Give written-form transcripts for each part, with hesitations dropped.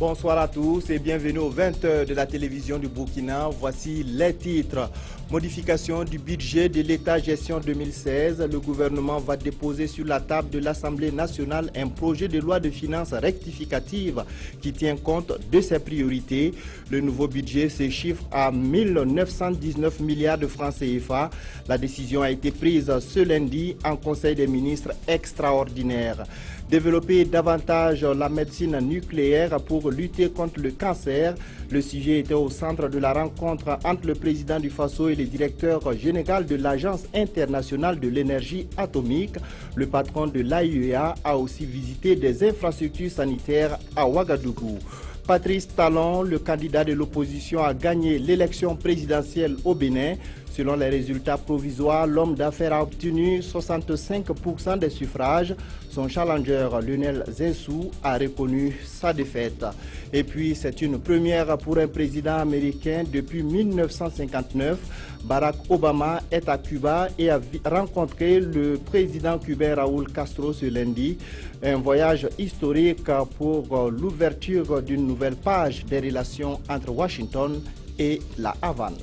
Bonsoir à tous et bienvenue aux 20h de la télévision du Burkina. Voici les titres. Modification du budget de l'État gestion 2016. Le gouvernement va déposer sur la table de l'Assemblée nationale un projet de loi de finances rectificative qui tient compte de ses priorités. Le nouveau budget se chiffre à 1919 milliards de francs CFA. La décision a été prise ce lundi en Conseil des ministres extraordinaire. Développer davantage la médecine nucléaire pour lutter contre le cancer. Le sujet était au centre de la rencontre entre le président du Faso et le directeur général de l'Agence internationale de l'énergie atomique. Le patron de l'AIEA a aussi visité des infrastructures sanitaires à Ouagadougou. Patrice Talon, le candidat de l'opposition, a gagné l'élection présidentielle au Bénin. Selon les résultats provisoires, l'homme d'affaires a obtenu 65% des suffrages. Son challenger, Lionel Zinsou, a reconnu sa défaite. Et puis, c'est une première pour un président américain depuis 1959. Barack Obama est à Cuba et a rencontré le président cubain Raúl Castro ce lundi. Un voyage historique pour l'ouverture d'une nouvelle page des relations entre Washington et la Havane.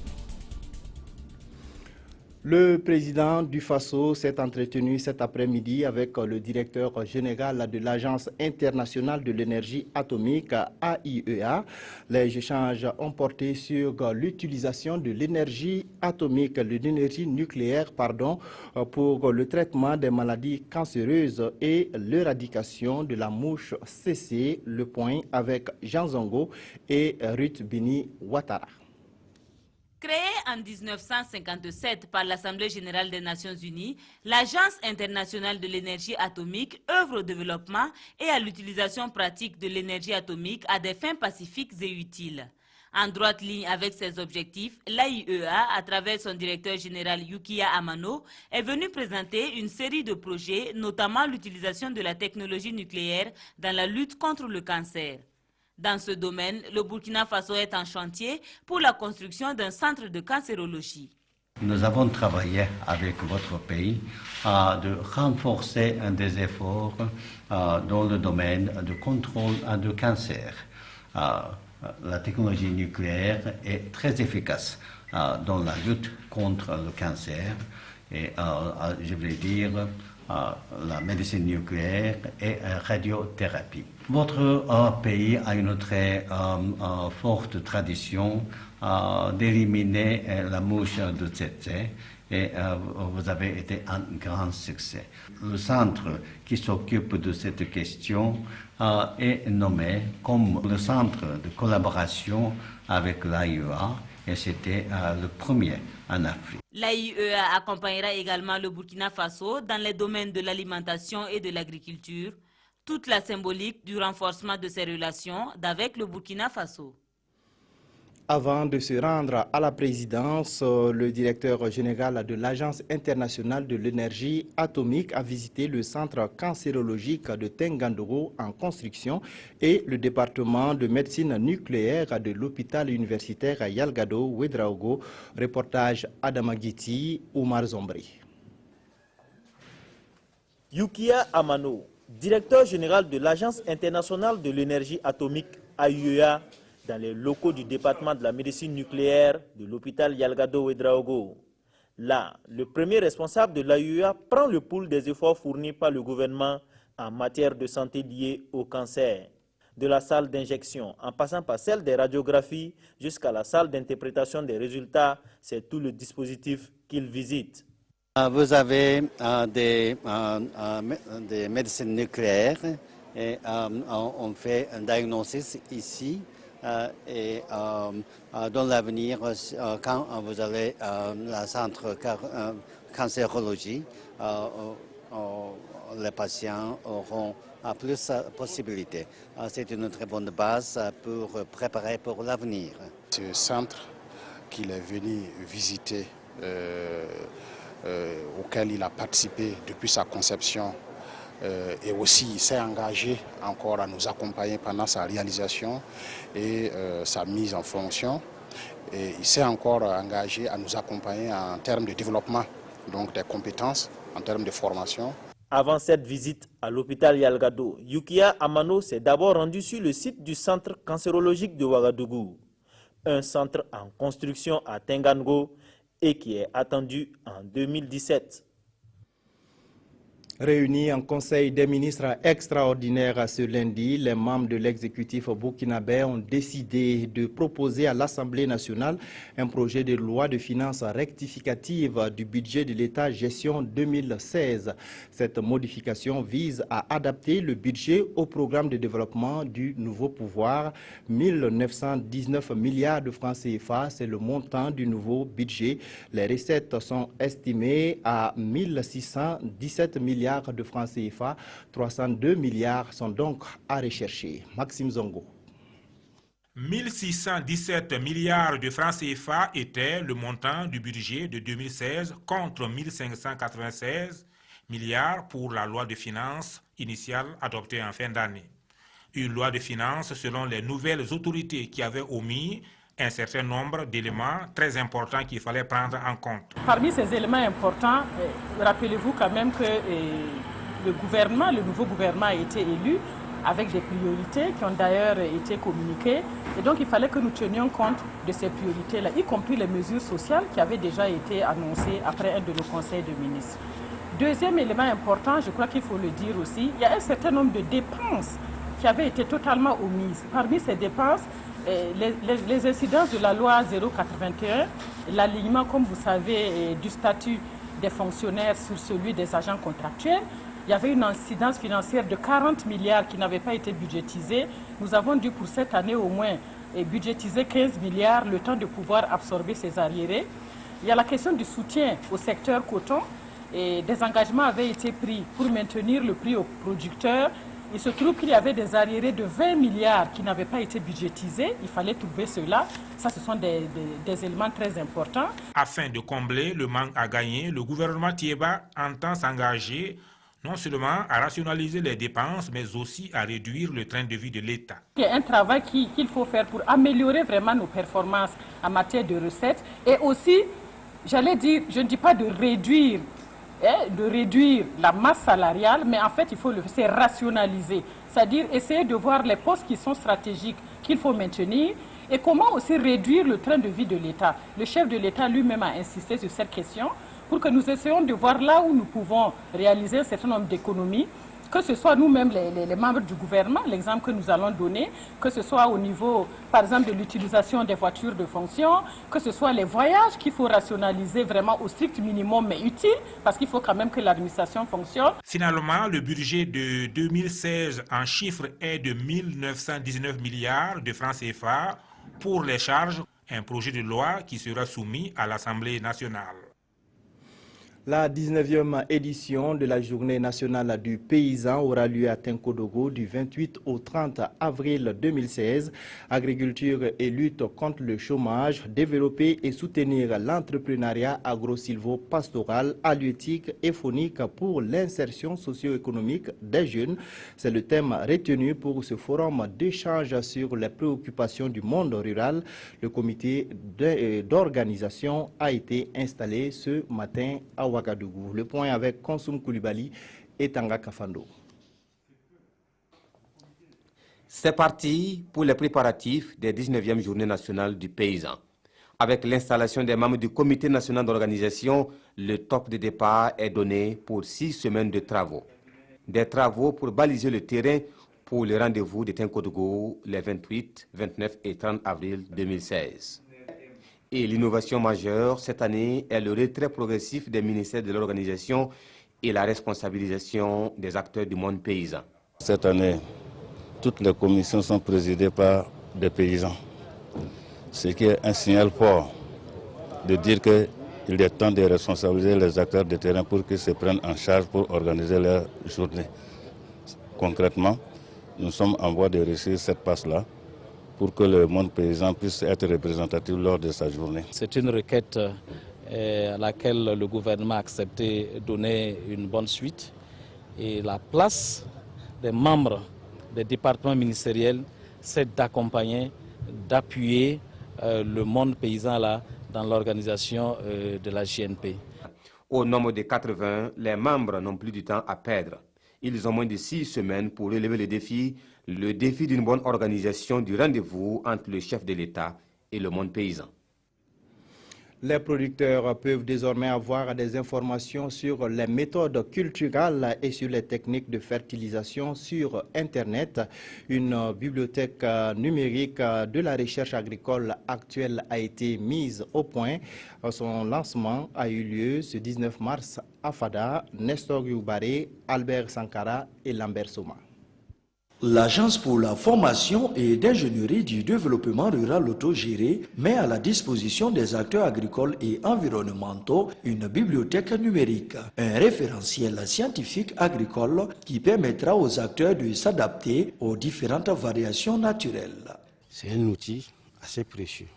Le président du Faso s'est entretenu cet après-midi avec le directeur général de l'Agence internationale de l'énergie atomique, AIEA. Les échanges ont porté sur l'utilisation de l'énergie atomique, de l'énergie nucléaire, pour le traitement des maladies cancéreuses et l'éradication de la mouche CC. Le point avec Jean Zongo et Ruth Bini Ouattara. Créée en 1957 par l'Assemblée générale des Nations unies, l'Agence internationale de l'énergie atomique œuvre au développement et à l'utilisation pratique de l'énergie atomique à des fins pacifiques et utiles. En droite ligne avec ses objectifs, l'AIEA, à travers son directeur général Yukiya Amano, est venue présenter une série de projets, notamment l'utilisation de la technologie nucléaire dans la lutte contre le cancer. Dans ce domaine, le Burkina Faso est en chantier pour la construction d'un centre de cancérologie. Nous avons travaillé avec votre pays de renforcer des efforts dans le domaine du contrôle du cancer. La technologie nucléaire est très efficace dans la lutte contre le cancer et je voulais dire la médecine nucléaire et radiothérapie. Votre pays a une très forte tradition d'éliminer la mouche de tsetse et vous avez été un grand succès. Le centre qui s'occupe de cette question est nommé comme le centre de collaboration avec l'AIEA et c'était le premier en Afrique. L'AIEA accompagnera également le Burkina Faso dans les domaines de l'alimentation et de l'agriculture, toute la symbolique du renforcement de ses relations avec le Burkina Faso. Avant de se rendre à la présidence, le directeur général de l'Agence internationale de l'énergie atomique a visité le centre cancérologique de Tengandoro en construction et le département de médecine nucléaire de l'hôpital universitaire Yalgado Ouedraogo. Reportage Adamagiti, Oumar Zombri. Yukiya Amano, directeur général de l'Agence internationale de l'énergie atomique AIEA, dans les locaux du département de la médecine nucléaire de l'hôpital Yalgado Ouedraogo. Là, le premier responsable de l'AIEA prend le pouls des efforts fournis par le gouvernement en matière de santé liée au cancer. De la salle d'injection, en passant par celle des radiographies, jusqu'à la salle d'interprétation des résultats, c'est tout le dispositif qu'il visite. Vous avez des médecines nucléaires et on fait un diagnostic ici. Et dans l'avenir, quand vous allez à la centre cancérologie, les patients auront plus de possibilités. C'est une très bonne base pour préparer pour l'avenir. Ce centre qu'il est venu visiter, auquel il a participé depuis sa conception, et aussi il s'est engagé encore à nous accompagner pendant sa réalisation et sa mise en fonction. Et il s'est encore engagé à nous accompagner en termes de développement, donc des compétences, en termes de formation. Avant cette visite à l'hôpital Yalgado, Yukiya Amano s'est d'abord rendu sur le site du centre cancérologique de Ouagadougou, un centre en construction à Tengango et qui est attendu en 2017. Réunis en Conseil des ministres extraordinaire ce lundi, les membres de l'exécutif burkinabé ont décidé de proposer à l'Assemblée nationale un projet de loi de finances rectificative du budget de l'État gestion 2016. Cette modification vise à adapter le budget au programme de développement du nouveau pouvoir. 1919 milliards de francs CFA, c'est le montant du nouveau budget. Les recettes sont estimées à 1617 milliards de francs CFA, 302 milliards sont donc à rechercher. Maxime Zongo. 1617 milliards de francs CFA était le montant du budget de 2016 contre 1596 milliards pour la loi de finances initiale adoptée en fin d'année. Une loi de finances selon les nouvelles autorités qui avaient omis un certain nombre d'éléments très importants qu'il fallait prendre en compte. Parmi ces éléments importants, rappelez-vous quand même que le nouveau gouvernement a été élu avec des priorités qui ont d'ailleurs été communiquées. Et donc il fallait que nous tenions compte de ces priorités-là, y compris les mesures sociales qui avaient déjà été annoncées après un de nos conseils de ministres. Deuxième élément important, je crois qu'il faut le dire aussi, il y a un certain nombre de dépenses qui avaient été totalement omises. Parmi ces dépenses, les incidences de la loi 081, l'alignement, comme vous savez, du statut des fonctionnaires sur celui des agents contractuels, il y avait une incidence financière de 40 milliards qui n'avait pas été budgétisée. Nous avons dû pour cette année au moins budgétiser 15 milliards, le temps de pouvoir absorber ces arriérés. Il y a la question du soutien au secteur coton. Et des engagements avaient été pris pour maintenir le prix aux producteurs. Il se trouve qu'il y avait des arriérés de 20 milliards qui n'avaient pas été budgétisés. Il fallait trouver cela. Ça, ce sont des éléments très importants. Afin de combler le manque à gagner, le gouvernement Thiéba entend s'engager non seulement à rationaliser les dépenses, mais aussi à réduire le train de vie de l'État. Il y a un travail qu'il faut faire pour améliorer vraiment nos performances en matière de recettes. Et aussi, j'allais dire, je ne dis pas de réduire la masse salariale, mais en fait, il faut c'est rationaliser. C'est-à-dire essayer de voir les postes qui sont stratégiques qu'il faut maintenir et comment aussi réduire le train de vie de l'État. Le chef de l'État lui-même a insisté sur cette question pour que nous essayions de voir là où nous pouvons réaliser un certain nombre d'économies, que ce soit nous-mêmes les membres du gouvernement, l'exemple que nous allons donner, que ce soit au niveau, par exemple, de l'utilisation des voitures de fonction, que ce soit les voyages qu'il faut rationaliser vraiment au strict minimum, mais utile, parce qu'il faut quand même que l'administration fonctionne. Finalement, le budget de 2016 en chiffres est de 1919 milliards de francs CFA pour les charges, un projet de loi qui sera soumis à l'Assemblée nationale. La 19e édition de la Journée nationale du paysan aura lieu à Tenkodogo du 28 au 30 avril 2016. Agriculture et lutte contre le chômage, développer et soutenir l'entrepreneuriat agro-silvo-pastoral, halieutique et faunique pour l'insertion socio-économique des jeunes. C'est le thème retenu pour ce forum d'échange sur les préoccupations du monde rural. Le comité d'organisation a été installé ce matin à Ouagadougou. Le point avec Konsoum Koulibaly et Tanga Kafando. C'est parti pour les préparatifs des 19e Journée nationale du paysan. Avec l'installation des membres du comité national d'organisation, le top de départ est donné pour 6 semaines de travaux. Des travaux pour baliser le terrain pour le rendez-vous de Tenkodogo les 28, 29 et 30 avril 2016. Et l'innovation majeure cette année est le retrait progressif des ministères de l'organisation et la responsabilisation des acteurs du monde paysan. Cette année, toutes les commissions sont présidées par des paysans, ce qui est un signal fort de dire qu'il est temps de responsabiliser les acteurs de terrain pour qu'ils se prennent en charge pour organiser leur journée. Concrètement, nous sommes en voie de réussir cette passe-là, pour que le monde paysan puisse être représentatif lors de sa journée. C'est une requête à laquelle le gouvernement a accepté de donner une bonne suite. Et la place des membres des départements ministériels, c'est d'accompagner, d'appuyer le monde paysan là, dans l'organisation de la JNP. Au nombre de 80, les membres n'ont plus du temps à perdre. Ils ont moins de 6 semaines pour relever le défi d'une bonne organisation du rendez-vous entre le chef de l'État et le monde paysan. Les producteurs peuvent désormais avoir des informations sur les méthodes culturelles et sur les techniques de fertilisation sur Internet. Une bibliothèque numérique de la recherche agricole actuelle a été mise au point. Son lancement a eu lieu ce 19 mars à Fada. Nestor Youbare, Albert Sankara et Lambert Soma. L'Agence pour la formation et d'ingénierie du développement rural autogéré met à la disposition des acteurs agricoles et environnementaux une bibliothèque numérique, un référentiel scientifique agricole qui permettra aux acteurs de s'adapter aux différentes variations naturelles. C'est un outil assez précieux,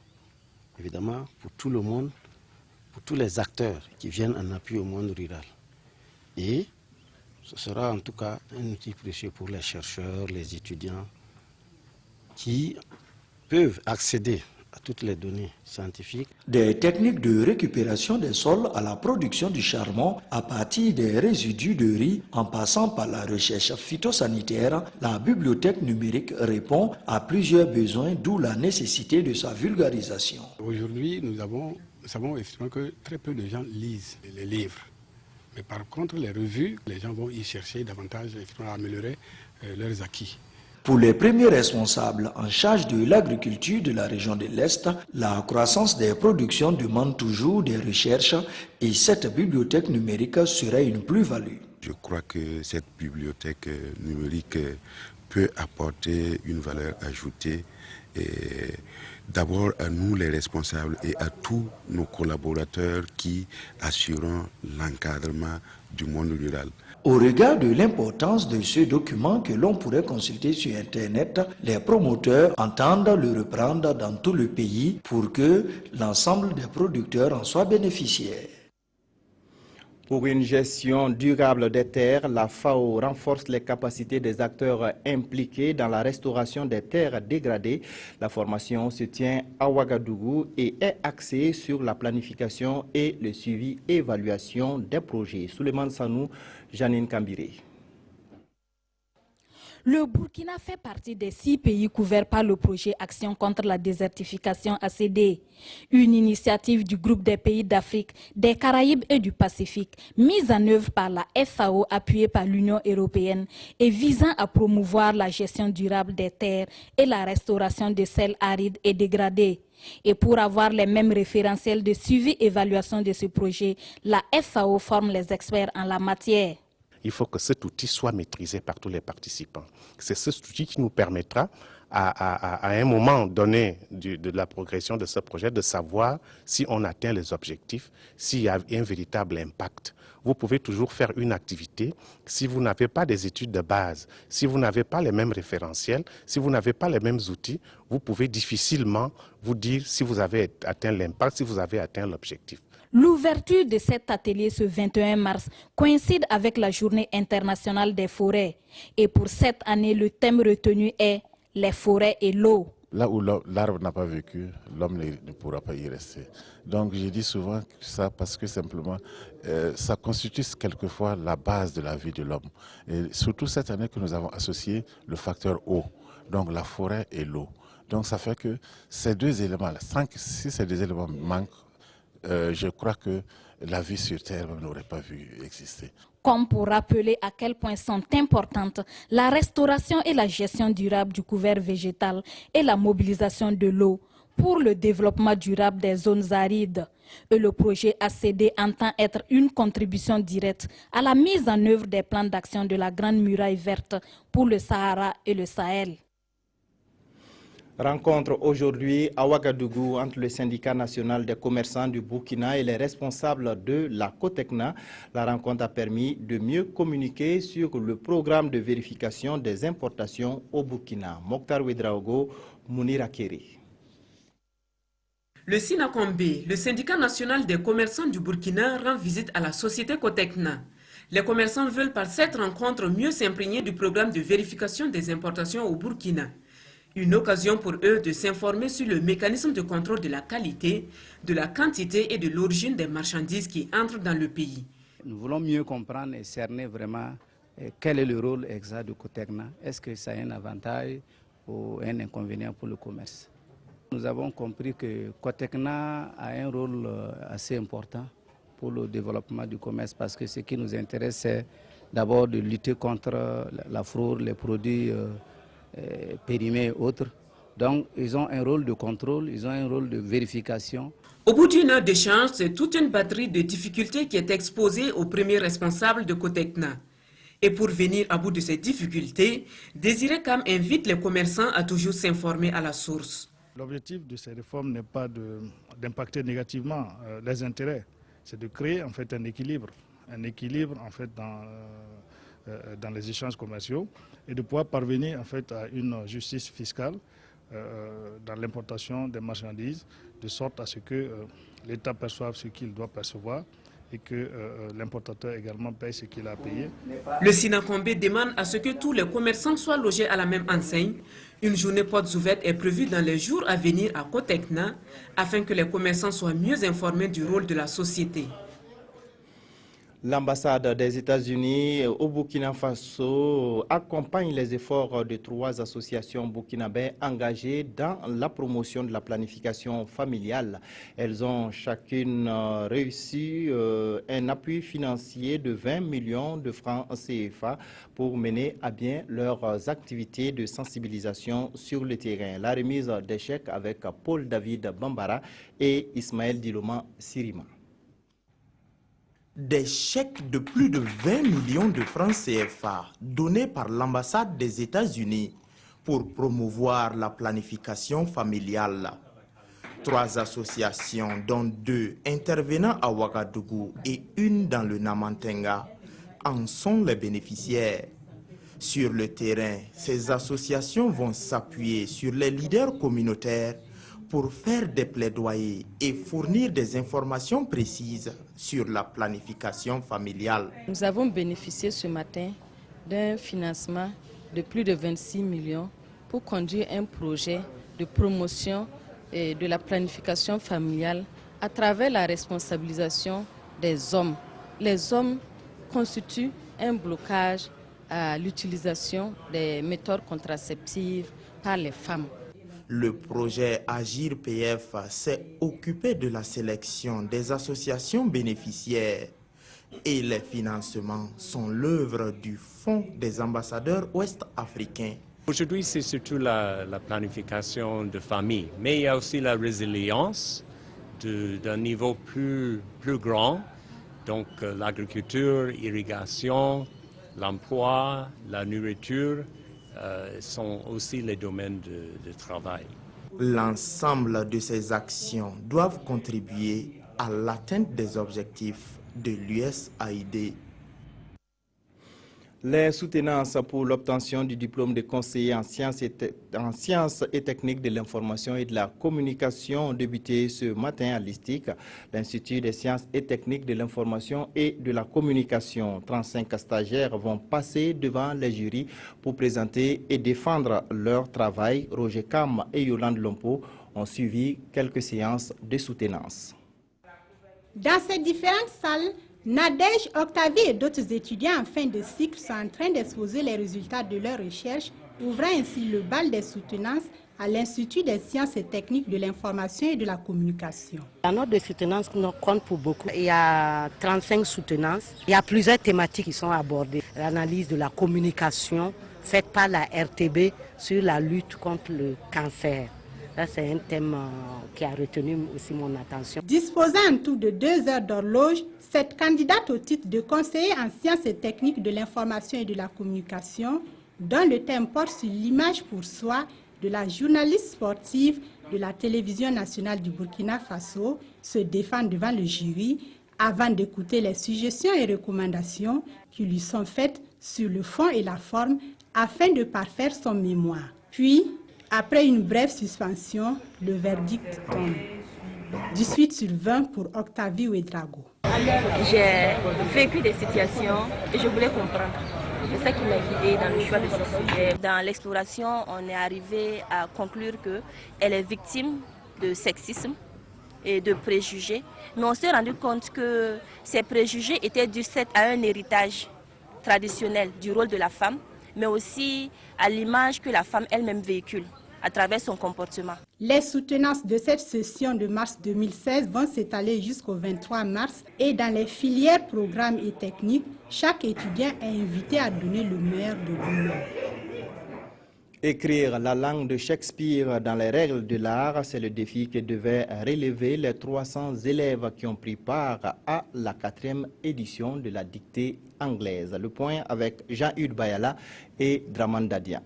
évidemment, pour tout le monde, pour tous les acteurs qui viennent en appui au monde rural. Et ce sera en tout cas un outil précieux pour les chercheurs, les étudiants qui peuvent accéder à toutes les données scientifiques. Des techniques de récupération des sols à la production du charbon à partir des résidus de riz en passant par la recherche phytosanitaire, la bibliothèque numérique répond à plusieurs besoins, d'où la nécessité de sa vulgarisation. Aujourd'hui, nous savons effectivement que très peu de gens lisent les livres. Mais par contre, les revues, les gens vont y chercher davantage à améliorer leurs acquis. Pour les premiers responsables en charge de l'agriculture de la région de l'Est, la croissance des productions demande toujours des recherches et cette bibliothèque numérique serait une plus-value. Je crois que cette bibliothèque numérique peut apporter une valeur ajoutée d'abord à nous les responsables et à tous nos collaborateurs qui assureront l'encadrement du monde rural. Au regard de l'importance de ce document que l'on pourrait consulter sur Internet, les promoteurs entendent le reprendre dans tout le pays pour que l'ensemble des producteurs en soient bénéficiaires. Pour une gestion durable des terres, la FAO renforce les capacités des acteurs impliqués dans la restauration des terres dégradées. La formation se tient à Ouagadougou et est axée sur la planification et le suivi et évaluation des projets. Souleymane Sanou, Janine Kambiré. Le Burkina fait partie des 6 pays couverts par le projet Action contre la désertification ACD, une initiative du groupe des pays d'Afrique, des Caraïbes et du Pacifique, mise en œuvre par la FAO appuyée par l'Union européenne et visant à promouvoir la gestion durable des terres et la restauration des sols arides et dégradés. Et pour avoir les mêmes référentiels de suivi et évaluation de ce projet, la FAO forme les experts en la matière. Il faut que cet outil soit maîtrisé par tous les participants. C'est cet outil qui nous permettra, à un moment donné de la progression de ce projet, de savoir si on atteint les objectifs, s'il y a un véritable impact. Vous pouvez toujours faire une activité si vous n'avez pas des études de base, si vous n'avez pas les mêmes référentiels, si vous n'avez pas les mêmes outils, vous pouvez difficilement vous dire si vous avez atteint l'impact, si vous avez atteint l'objectif. L'ouverture de cet atelier ce 21 mars coïncide avec la Journée internationale des forêts. Et pour cette année, le thème retenu est « Les forêts et l'eau ». Là où l'arbre n'a pas vécu, l'homme ne pourra pas y rester. Donc je dis souvent ça parce que simplement, ça constitue quelquefois la base de la vie de l'homme. Et surtout cette année que nous avons associé le facteur eau, donc la forêt et l'eau. Donc ça fait que ces deux éléments, si ces deux éléments manquent, je crois que la vie sur Terre n'aurait pas pu exister. Comme pour rappeler à quel point sont importantes la restauration et la gestion durable du couvert végétal et la mobilisation de l'eau pour le développement durable des zones arides. Et le projet ACD entend être une contribution directe à la mise en œuvre des plans d'action de la Grande Muraille Verte pour le Sahara et le Sahel. Rencontre aujourd'hui à Ouagadougou entre le syndicat national des commerçants du Burkina et les responsables de la COTECNA. La rencontre a permis de mieux communiquer sur le programme de vérification des importations au Burkina. Mokhtar Ouedraogo, Mounir Akeri. Le SINACOMB, le syndicat national des commerçants du Burkina, rend visite à la société COTECNA. Les commerçants veulent par cette rencontre mieux s'imprégner du programme de vérification des importations au Burkina. Une occasion pour eux de s'informer sur le mécanisme de contrôle de la qualité, de la quantité et de l'origine des marchandises qui entrent dans le pays. Nous voulons mieux comprendre et cerner vraiment quel est le rôle exact de Cotecna. Est-ce que ça a un avantage ou un inconvénient pour le commerce? Nous avons compris que Cotecna a un rôle assez important pour le développement du commerce parce que ce qui nous intéresse, c'est d'abord de lutter contre la fraude, les produits périmés et autres. Donc, ils ont un rôle de contrôle, ils ont un rôle de vérification. Au bout d'une heure d'échange, c'est toute une batterie de difficultés qui est exposée au premier responsable de Cotecna. Et pour venir à bout de ces difficultés, Désiré Kam invite les commerçants à toujours s'informer à la source. L'objectif de ces réformes n'est pas d'impacter négativement les intérêts, c'est de créer en fait un équilibre en fait dans les échanges commerciaux et de pouvoir parvenir en fait à une justice fiscale dans l'importation des marchandises, de sorte à ce que l'État perçoive ce qu'il doit percevoir et que l'importateur également paye ce qu'il a payé. Le Sinacombé demande à ce que tous les commerçants soient logés à la même enseigne. Une journée portes ouvertes est prévue dans les jours à venir à Cotecna afin que les commerçants soient mieux informés du rôle de la société. L'ambassade des États-Unis au Burkina Faso accompagne les efforts de 3 associations burkinabées engagées dans la promotion de la planification familiale. Elles ont chacune réussi un appui financier de 20 millions de francs CFA pour mener à bien leurs activités de sensibilisation sur le terrain. La remise des chèques avec Paul David Bambara et Ismaël Diloma Sirima. Des chèques de plus de 20 millions de francs CFA donnés par l'ambassade des États-Unis pour promouvoir la planification familiale. 3 associations, dont 2 intervenant à Ouagadougou et une dans le Namantenga, en sont les bénéficiaires. Sur le terrain, ces associations vont s'appuyer sur les leaders communautaires pour faire des plaidoyers et fournir des informations précises sur la planification familiale. Nous avons bénéficié ce matin d'un financement de plus de 26 millions pour conduire un projet de promotion de la planification familiale à travers la responsabilisation des hommes. Les hommes constituent un blocage à l'utilisation des méthodes contraceptives par les femmes. Le projet Agir PF s'est occupé de la sélection des associations bénéficiaires et les financements sont l'œuvre du Fonds des ambassadeurs ouest-africains. Aujourd'hui, c'est surtout la planification de famille, mais il y a aussi la résilience d'un niveau plus grand, donc l'agriculture, l'irrigation, l'emploi, la nourriture, sont aussi les domaines de travail. L'ensemble de ces actions doivent contribuer à l'atteinte des objectifs de l'USAID. Les soutenances pour l'obtention du diplôme de conseiller en sciences et techniques de l'information et de la communication ont débuté ce matin à l'ISTIC, l'Institut des sciences et techniques de l'information et de la communication. 35 stagiaires vont passer devant les jurys pour présenter et défendre leur travail. Roger Kam et Yolande Lompo ont suivi quelques séances de soutenance. Dans ces différentes salles, Nadège, Octavie et d'autres étudiants en fin de cycle sont en train d'exposer les résultats de leurs recherches, ouvrant ainsi le bal des soutenances à l'Institut des sciences et techniques de l'information et de la communication. La note de soutenance compte pour beaucoup. Il y a 35 soutenances. Il y a plusieurs thématiques qui sont abordées. L'analyse de la communication faite par la RTB sur la lutte contre le cancer. Là, c'est un thème qui a retenu aussi mon attention. Disposant en tout de 2 heures d'horloge, cette candidate au titre de conseiller en sciences et techniques de l'information et de la communication, dont le thème porte sur l'image pour soi de la journaliste sportive de la télévision nationale du Burkina Faso, se défend devant le jury avant d'écouter les suggestions et recommandations qui lui sont faites sur le fond et la forme afin de parfaire son mémoire. Puis, après une brève suspension, le verdict tombe. 18/20 pour Octavie Ouedraogo. J'ai vécu des situations et je voulais comprendre. C'est ça qui m'a guidée dans le choix de ce sujet. Dans l'exploration, on est arrivé à conclure qu'elle est victime de sexisme et de préjugés. Mais on s'est rendu compte que ces préjugés étaient dus à un héritage traditionnel du rôle de la femme, mais aussi à l'image que la femme elle-même véhicule à travers son comportement. Les soutenances de cette session de mars 2016 vont s'étaler jusqu'au 23 mars et dans les filières, programmes et techniques, chaque étudiant est invité à donner le meilleur de lui-même. Écrire la langue de Shakespeare dans les règles de l'art, c'est le défi que devaient relever les 300 élèves qui ont pris part à la 4e édition de la dictée anglaise. Le point avec Jean-Hugues Bayala et Draman Dadia.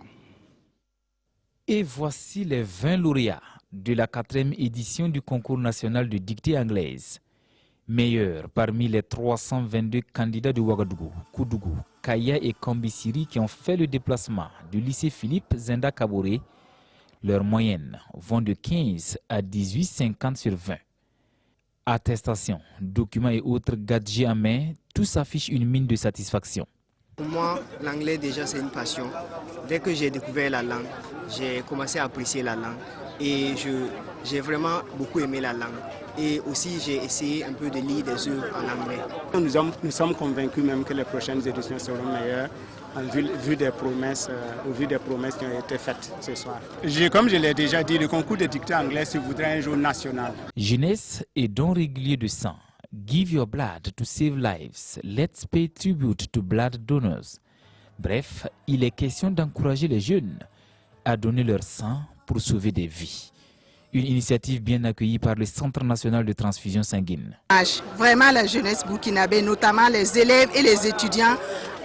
Et voici les 20 lauréats de la 4e édition du concours national de dictée anglaise. Meilleurs parmi les 322 candidats de Ouagadougou, Koudougou, Kaya et Kambisiri qui ont fait le déplacement du lycée Philippe Zenda Kaboré, leurs moyennes vont de 15 à 18,50 sur 20. Attestations, documents et autres gadgets en main, tous affichent une mine de satisfaction. Pour moi, l'anglais déjà c'est une passion. Dès que j'ai découvert la langue, j'ai commencé à apprécier la langue et j'ai vraiment beaucoup aimé la langue. Et aussi j'ai essayé un peu de lire des œuvres en anglais. Nous sommes convaincus même que les prochaines éditions seront meilleures au vu des promesses qui ont été faites ce soir. Comme je l'ai déjà dit, le concours de dictée anglaise se voudrait un jour national. Jeunesse et dons réguliers de sang. Give your blood to save lives. Let's pay tribute to blood donors. Bref, il est question d'encourager les jeunes à donner leur sang pour sauver des vies. Une initiative bien accueillie par le Centre national de transfusion sanguine. Vraiment, la jeunesse burkinabé, notamment les élèves et les étudiants,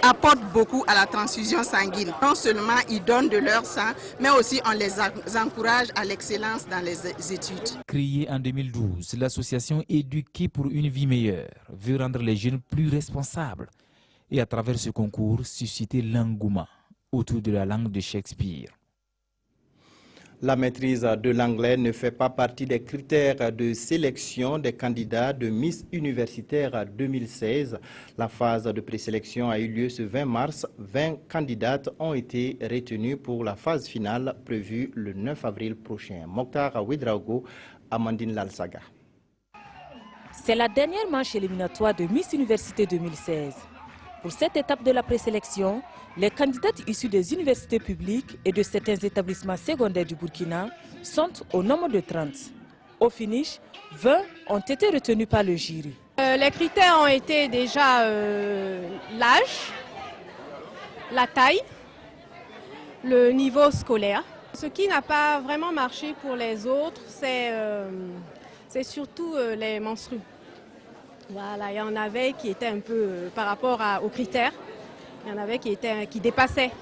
apportent beaucoup à la transfusion sanguine. Non seulement ils donnent de leur sang, mais aussi on les encourage à l'excellence dans les études. Créée en 2012, l'association Éduquer pour une vie meilleure veut rendre les jeunes plus responsables et à travers ce concours susciter l'engouement autour de la langue de Shakespeare. La maîtrise de l'anglais ne fait pas partie des critères de sélection des candidats de Miss Universitaire 2016. La phase de présélection a eu lieu ce 20 mars. 20 candidates ont été retenues pour la phase finale prévue le 9 avril prochain. Mokhtar Ouedraogo, Amandine Lalsaga. C'est la dernière manche éliminatoire de Miss Université 2016. Pour cette étape de la présélection, les candidates issues des universités publiques et de certains établissements secondaires du Burkina sont au nombre de 30. Au finish, 20 ont été retenus par le jury. Les critères ont été déjà l'âge, la taille, le niveau scolaire. Ce qui n'a pas vraiment marché pour les autres, c'est surtout les menstrues. Voilà, il y en avait qui étaient un peu par rapport aux critères, il y en avait qui dépassaient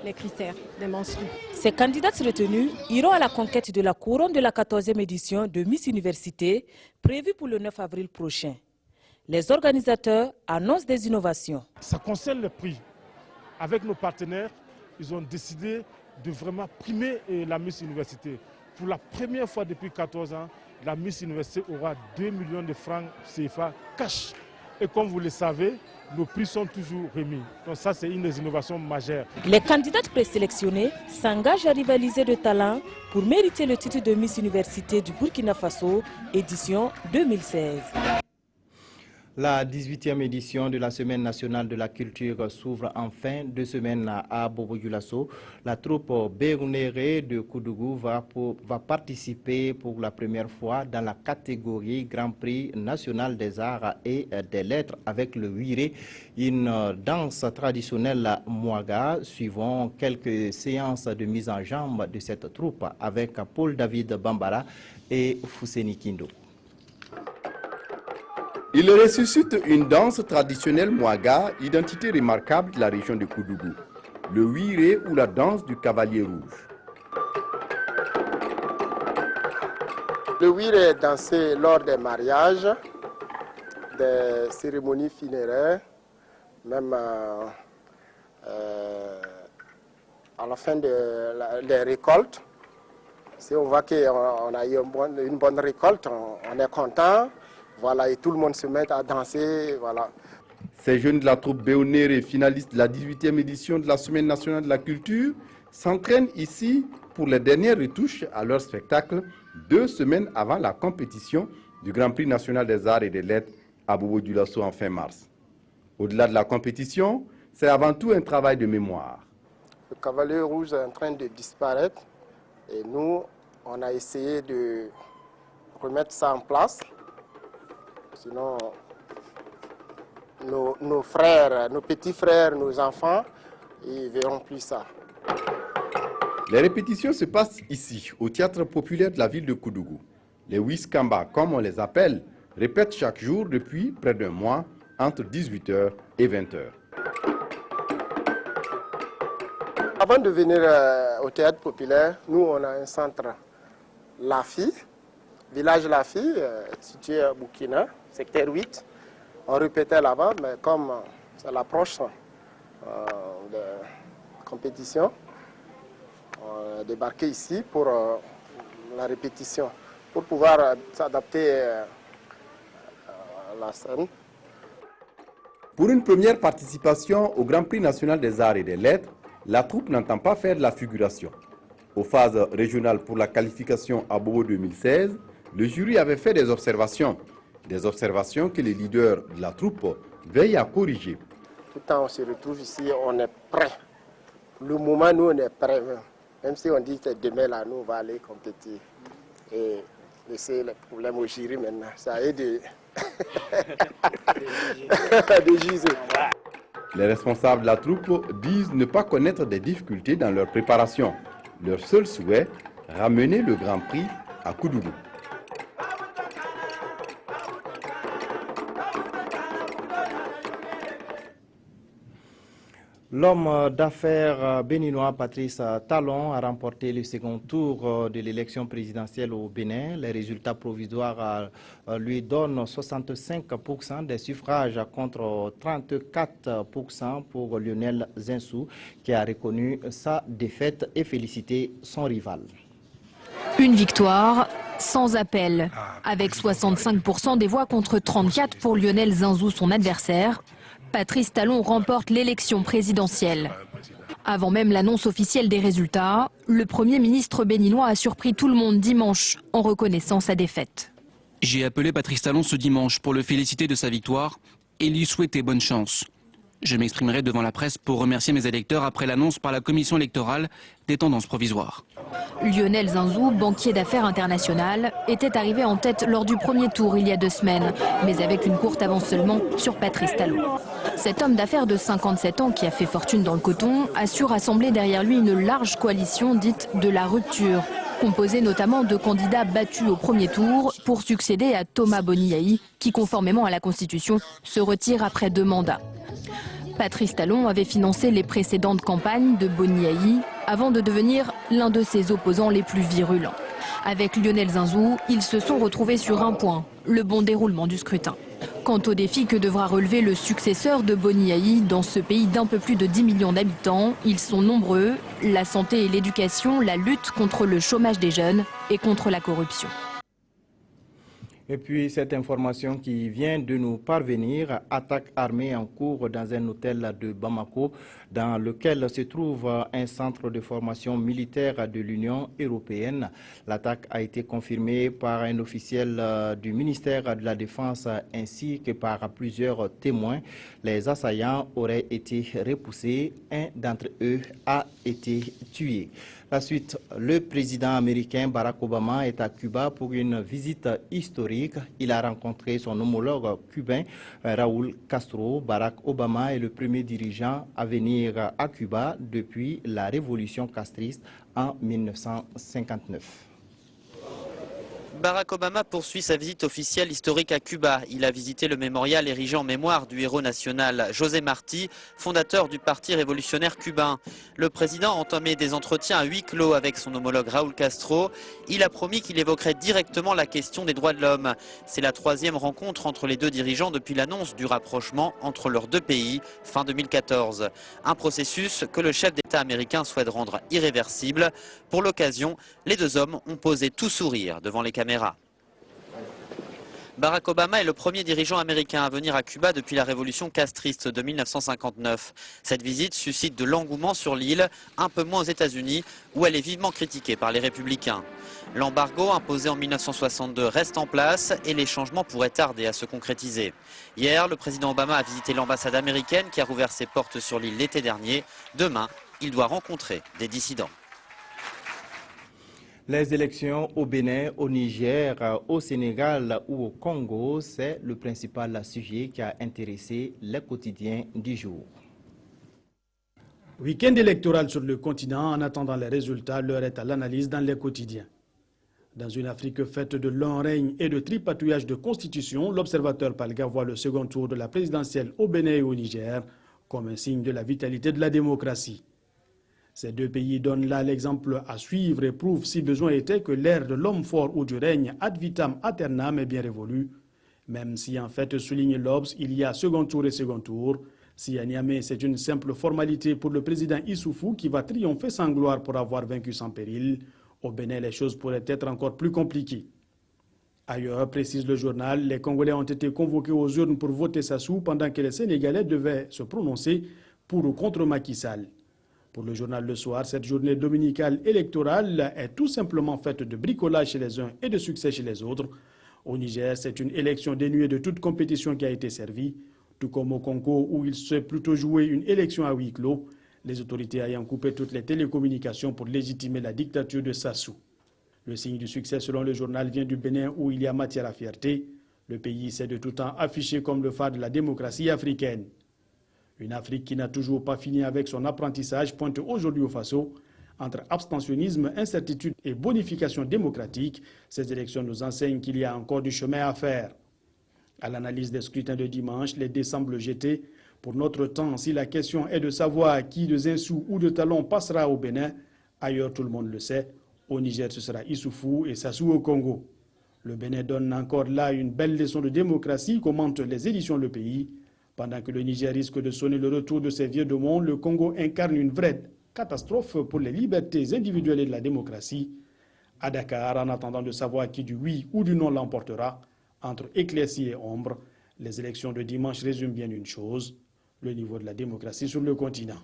les critères des menstrues. Ces candidates retenues iront à la conquête de la couronne de la 14e édition de Miss Université, prévue pour le 9 avril prochain. Les organisateurs annoncent des innovations. Ça concerne le prix. Avec nos partenaires, ils ont décidé de vraiment primer la Miss Université. Pour la première fois depuis 14 ans, la Miss Université aura 2 millions de francs CFA cash. Et comme vous le savez, nos prix sont toujours remis. Donc ça, c'est une des innovations majeures. Les candidates présélectionnées s'engagent à rivaliser de talent pour mériter le titre de Miss Université du Burkina Faso, édition 2016. La 18e édition de la Semaine nationale de la culture s'ouvre en fin de semaine à Bobo-Dioulasso. La troupe Béounéré de Koudougou va participer pour la première fois dans la catégorie Grand Prix national des arts et des lettres avec le Ouiré, une danse traditionnelle mouaga. Suivons quelques séances de mise en jambe de cette troupe avec Paul David Bambara et Fousseni Kindo. Il ressuscite une danse traditionnelle mouaga, identité remarquable de la région de Koudougou, le Ouiré ou la danse du cavalier rouge. Le Ouiré est dansé lors des mariages, des cérémonies funéraires, même à la fin des récoltes. Si on voit qu'on a eu une bonne récolte, on est content. Voilà, et tout le monde se met à danser. Voilà. Ces jeunes de la troupe Béonéré, finalistes de la 18e édition de la Semaine nationale de la culture, s'entraînent ici pour les dernières retouches à leur spectacle 2 semaines avant la compétition du Grand Prix national des arts et des lettres à Bobo-Dioulasso en fin mars. Au-delà de la compétition, c'est avant tout un travail de mémoire. Le cavalier rouge est en train de disparaître et nous, on a essayé de remettre ça en place. Sinon, nos frères, nos petits frères, nos enfants, ils ne verront plus ça. Les répétitions se passent ici, au théâtre populaire de la ville de Koudougou. Les Wiskamba, comme on les appelle, répètent chaque jour depuis près d'un mois, entre 18h et 20h. Avant de venir au théâtre populaire, nous on a un centre Lafi, village Lafi, situé à Burkina, secteur 8. On répétait là-bas, mais comme c'est l'approche de compétition, on a débarqué ici pour la répétition, pour pouvoir s'adapter à la scène. Pour une première participation au Grand Prix national des arts et des lettres, la troupe n'entend pas faire de la figuration. Aux phases régionales pour la qualification à Bobo 2016, le jury avait fait des observations que les leaders de la troupe veillent à corriger. Tout le temps on se retrouve ici, on est prêt. Le moment, nous, on est prêt. Même si on dit que demain, là, nous, on va aller compétir. Et laisser les problèmes au jury maintenant. Ça aide de juger. Les responsables de la troupe disent ne pas connaître des difficultés dans leur préparation. Leur seul souhait, ramener le Grand Prix à Koudougou. L'homme d'affaires béninois Patrice Talon a remporté le second tour de l'élection présidentielle au Bénin. Les résultats provisoires lui donnent 65% des suffrages contre 34% pour Lionel Zinsou, qui a reconnu sa défaite et félicité son rival. Une victoire sans appel. Avec 65% des voix contre 34% pour Lionel Zinsou, son adversaire, Patrice Talon remporte l'élection présidentielle. Avant même l'annonce officielle des résultats, le Premier ministre béninois a surpris tout le monde dimanche en reconnaissant sa défaite. J'ai appelé Patrice Talon ce dimanche pour le féliciter de sa victoire et lui souhaiter bonne chance. Je m'exprimerai devant la presse pour remercier mes électeurs après l'annonce par la commission électorale des tendances provisoires. Lionel Zinsou, banquier d'affaires international, était arrivé en tête lors du premier tour il y a 2 semaines, mais avec une courte avance seulement sur Patrice Talon. Cet homme d'affaires de 57 ans qui a fait fortune dans le coton a su rassembler derrière lui une large coalition dite de la rupture, composée notamment de candidats battus au premier tour pour succéder à Thomas Boniaï, qui conformément à la Constitution se retire après 2 mandats. Patrice Talon avait financé les précédentes campagnes de Boniaï avant de devenir l'un de ses opposants les plus virulents. Avec Lionel Zinsou, ils se sont retrouvés sur un point, le bon déroulement du scrutin. Quant au défi que devra relever le successeur de Boniaï dans ce pays d'un peu plus de 10 millions d'habitants, ils sont nombreux, la santé et l'éducation, la lutte contre le chômage des jeunes et contre la corruption. Et puis cette information qui vient de nous parvenir, attaque armée en cours dans un hôtel de Bamako dans lequel se trouve un centre de formation militaire de l'Union européenne. L'attaque a été confirmée par un officiel du ministère de la Défense ainsi que par plusieurs témoins. Les assaillants auraient été repoussés, un d'entre eux a été tué. La suite, le président américain Barack Obama est à Cuba pour une visite historique. Il a rencontré son homologue cubain Raúl Castro. Barack Obama est le premier dirigeant à venir à Cuba depuis la révolution castriste en 1959. Barack Obama poursuit sa visite officielle historique à Cuba. Il a visité le mémorial érigé en mémoire du héros national José Martí, fondateur du Parti révolutionnaire cubain. Le président a entamé des entretiens à huis clos avec son homologue Raúl Castro. Il a promis qu'il évoquerait directement la question des droits de l'homme. C'est la 3e rencontre entre les 2 dirigeants depuis l'annonce du rapprochement entre leurs 2 pays fin 2014. Un processus que le chef d'État américain souhaite rendre irréversible. Pour l'occasion, les 2 hommes ont posé tout sourire devant les caméras. Barack Obama est le premier dirigeant américain à venir à Cuba depuis la révolution castriste de 1959. Cette visite suscite de l'engouement sur l'île, un peu moins aux États-Unis, où elle est vivement critiquée par les républicains. L'embargo imposé en 1962 reste en place et les changements pourraient tarder à se concrétiser. Hier, le président Obama a visité l'ambassade américaine qui a rouvert ses portes sur l'île l'été dernier. Demain, il doit rencontrer des dissidents. Les élections au Bénin, au Niger, au Sénégal ou au Congo, c'est le principal sujet qui a intéressé les quotidiens du jour. Week-end électoral sur le continent, en attendant les résultats, l'heure est à l'analyse dans les quotidiens. Dans une Afrique faite de longs règnes et de tripatouillage de constitution, l'observateur Palga voit le second tour de la présidentielle au Bénin et au Niger comme un signe de la vitalité de la démocratie. Ces deux pays donnent là l'exemple à suivre et prouvent, si besoin était, que l'ère de l'homme fort ou du règne ad vitam aeternam est bien révolue. Même si en fait, souligne l'Obs, il y a second tour et second tour. Si à Niamey, c'est une simple formalité pour le président Issoufou qui va triompher sans gloire pour avoir vaincu sans péril, au Bénin, les choses pourraient être encore plus compliquées. Ailleurs, précise le journal, les Congolais ont été convoqués aux urnes pour voter Sassou pendant que les Sénégalais devaient se prononcer pour ou contre Macky Sall. Pour le journal Le Soir, cette journée dominicale électorale est tout simplement faite de bricolage chez les uns et de succès chez les autres. Au Niger, c'est une élection dénuée de toute compétition qui a été servie, tout comme au Congo où il s'est plutôt joué une élection à huis clos, les autorités ayant coupé toutes les télécommunications pour légitimer la dictature de Sassou. Le signe du succès, selon le journal, vient du Bénin où il y a matière à fierté. Le pays s'est de tout temps affiché comme le phare de la démocratie africaine. Une Afrique qui n'a toujours pas fini avec son apprentissage pointe aujourd'hui au Faso. Entre abstentionnisme, incertitude et bonification démocratique, ces élections nous enseignent qu'il y a encore du chemin à faire. À l'analyse des scrutins de dimanche, les dés semblent jetés. Pour notre temps, si la question est de savoir qui de Zinsou ou de Talon passera au Bénin, ailleurs tout le monde le sait, au Niger ce sera Issoufou et Sassou au Congo. Le Bénin donne encore là une belle leçon de démocratie, commentent les éditions Le Pays. Pendant que le Niger risque de sonner le retour de ses vieux démons, le Congo incarne une vraie catastrophe pour les libertés individuelles et de la démocratie. À Dakar, en attendant de savoir qui du oui ou du non l'emportera, entre éclaircie et ombre, les élections de dimanche résument bien une chose, le niveau de la démocratie sur le continent.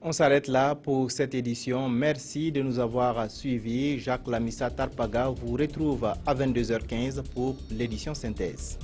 On s'arrête là pour cette édition. Merci de nous avoir suivis. Jacques Lamissa Tarpaga vous retrouve à 22h15 pour l'édition synthèse.